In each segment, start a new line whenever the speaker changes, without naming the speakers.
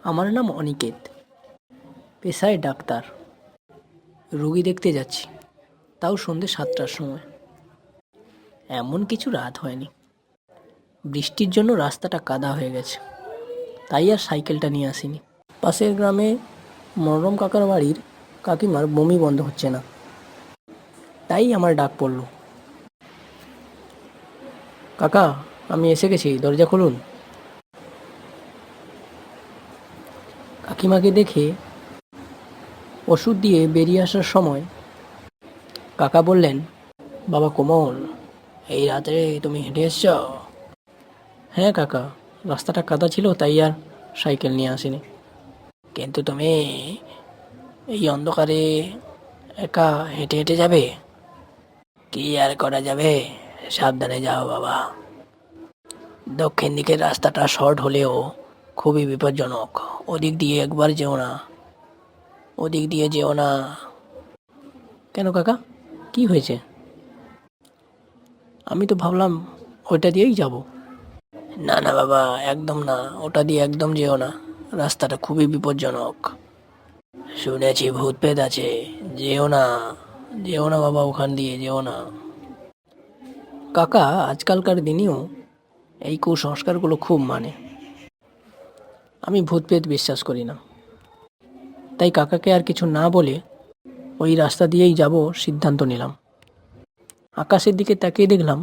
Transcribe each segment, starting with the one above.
আমার নাম অনিকেত, পেশায় ডাক্তার। রোগী দেখতে যাচ্ছি, তাও সন্ধ্যে 7টার সময়। এমন কিছু রাত হয়নি, বৃষ্টির জন্য রাস্তাটা কাদা হয়ে গেছে, তাই আর সাইকেলটা নিয়ে আসিনি। পাশের গ্রামে মনোরম কাকার বাড়ির কাকিমার বমি বন্ধ হচ্ছে না, তাই আমার ডাক পড়ল। কাকা, আমি এসে গেছি, দরজা খুলুন। কাকিমাকে দেখে ওষুধ দিয়ে বেরিয়ে আসার সময় কাকা বললেন, বাবা কোমল, এই রাতে তুমি হেঁটে এসছ? হ্যাঁ কাকা, রাস্তাটা কাদা ছিল তাই আর সাইকেল নিয়ে আসিনি। কিন্তু তুমি এই অন্ধকারে একা হেঁটে হেঁটে যাবে? কি আর করা যাবে, সাবধানে যাও বাবা। দক্ষিণ দিকের রাস্তাটা শর্ট হলেও খুবই বিপজ্জনক। ওদিক দিয়ে একবার যেও না, ওদিক দিয়ে যেও না। কেন কাকা, কি হয়েছে? আমি তো ভাবলাম ওইটা দিয়েই যাব। না না বাবা, একদম না, ওটা দিয়ে একদম যেও না, রাস্তাটা খুবই বিপজ্জনক। শুনেছি ভূত প্রেত আছে, যেও না, যেও না বাবা, ওখান দিয়ে যেও না। কাকা আজকালকার দিনেও এই কুসংস্কারগুলো খুব মানে। আমি ভূত প্রেত বিশ্বাস করি না, তাই কাকাকে আর কিছু না বলে ওই রাস্তা দিয়েই যাব সিদ্ধান্ত নিলাম। আকাশের দিকে তাকিয়ে দেখলাম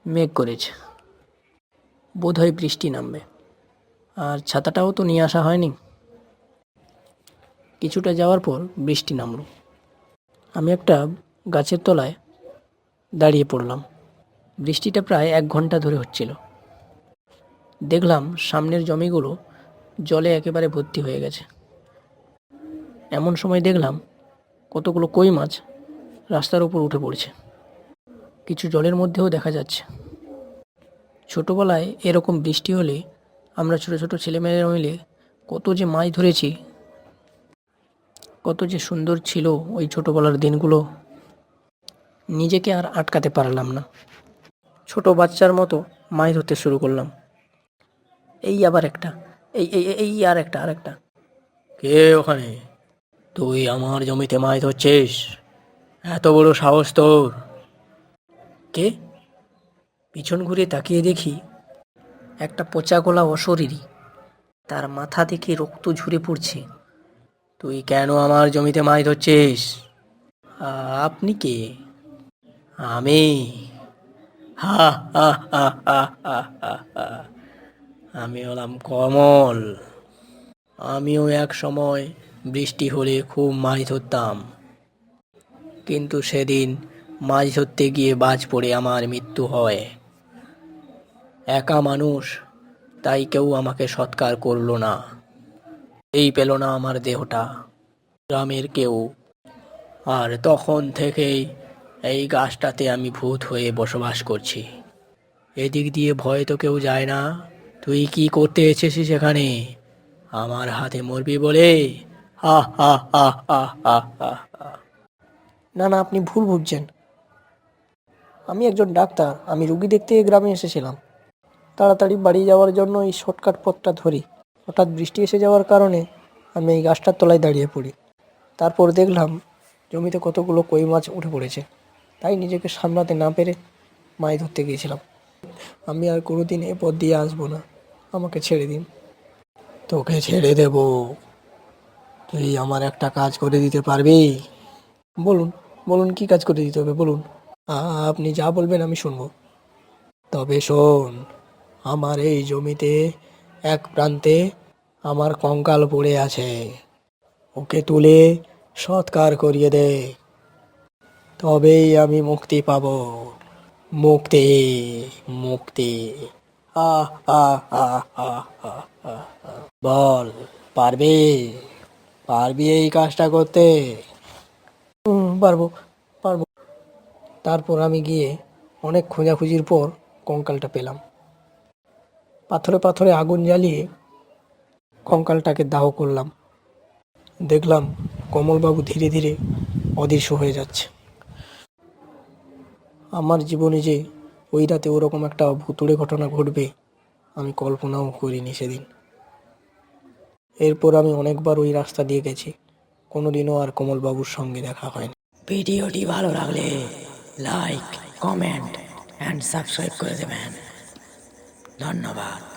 মেঘ করেছে, বোধহয় বৃষ্টি নামবে। আর ছাতাটাও তো নিয়ে আসা হয়নি। কিছুটা যাওয়ার পর বৃষ্টি নামলো। আমি একটা গাছের তলায় দাঁড়িয়ে পড়লাম। বৃষ্টিটা প্রায় 1 ঘন্টা ধরে হচ্ছিল। দেখলাম সামনের জমিগুলো জলে একেবারে ভর্তি হয়ে গেছে। এমন সময় দেখলাম কতগুলো কই মাছ রাস্তার উপর উঠে পড়ছে, কিছু জলের মধ্যেও দেখা যাচ্ছে। ছোটোবেলায় এরকম বৃষ্টি হলে আমরা ছোট ছোট ছেলেমেয়েরা মিলে কত যে মাছ ধরেছি, কত যে সুন্দর ছিল ওই ছোটোবেলার দিনগুলো। নিজেকে আর আটকাতে পারলাম না, ছোট বাচ্চার মতো মাছ ধরতে শুরু করলাম। এই আবার একটা, এই এই এই আর একটা, আর একটা। কে ওখানে? তুই আমার জমিতে মাছ ধরছিস? এত বড় সাহস তোর? কে? পিছন ঘুরে তাকিয়ে দেখি একটা পচা গলা অশরীরী, তার মাথা থেকে রক্ত ঝরে পড়ছে। তুই কেন আমার জমিতে মাছ ধরছিস? আপনি কে? আমি? হা হা হা হা হা হা হা। আমি হলাম কমল। আমিও এক সময় বৃষ্টি হলে খুব মাছ ধরতাম, কিন্তু সেদিন মাছ ধরতে গিয়ে বাজ পড়ে আমার মৃত্যু হয়। একা মানুষ, তাই কেউ আমাকে সৎকার করলো না, এই পেল না আমার দেহটা গ্রামের কেউ। আর তখন থেকেই এই গাছটাতে আমি ভূত হয়ে বসবাস করছি। এদিক দিয়ে ভয় তো কেউ যায় না। তুই কি করতে এসেছিস এখানে? আমার হাতে মরবি বলে? হা হা হা হা হা হা। না না, আপনি ভুল বুঝছেন। আমি একজন ডাক্তার, আমি রুগী দেখতে এই গ্রামে এসেছিলাম। তাড়াতাড়ি বাড়ি যাওয়ার জন্য এই শর্টকাট পথটা ধরি। হঠাৎ বৃষ্টি এসে যাওয়ার কারণে আমি এই গাছটার তলায় দাঁড়িয়ে পড়ি। তারপর দেখলাম জমিতে কতগুলো কই মাছ উঠে পড়েছে, তাই নিজেকে সামলাতে না পেরে মাছ ধরতে গিয়েছিলাম। আমি আর কোনোদিন এ পথ দিয়ে আসবো না, আমাকে ছেড়ে দিন। তোকে ছেড়ে দেব? তুই আমার একটা কাজ করে দিতে পারবি? বলুন, বলুন কি কাজ করে দিতে হবে বলুন। আপনি যা বলবেন আমি শুনবো। তবে শোন, আমার এই জমিতে এক প্রান্তে আমার কঙ্কাল পড়ে আছে, ওকে তুলে সৎকার করিয়ে দে, তবেই আমি মুক্তি পাব। মুক্তি, মুক্তি। আহ আহ আহ আহ আহ আহ। বল, পারবি? পারবি এই কাজটা করতে? পারবো, পারবো। তারপর আমি গিয়ে অনেক খোঁজাখুঁজির পর কঙ্কালটা পেলাম। পাথরে পাথরে আগুন জ্বালিয়ে কঙ্কালটাকে দাহ করলাম। দেখলাম কমলবাবু ধীরে ধীরে অদৃশ্য হয়ে যাচ্ছে। আমার জীবনে যে ওই রাতে ওরকম একটা ভুতুড়ে ঘটনা ঘটবে আমি কল্পনাও করিনি সেদিন। এরপর আমি অনেকবার ওই রাস্তা দিয়ে গেছি, কোনোদিনও আর কমলবাবুর সঙ্গে দেখা হয়নি।
ভিডিওটি ভালো লাগলে লাইক, কমেন্ট অ্যান্ড সাবস্ক্রাইব করে দেবেন। ধন্যবাদ।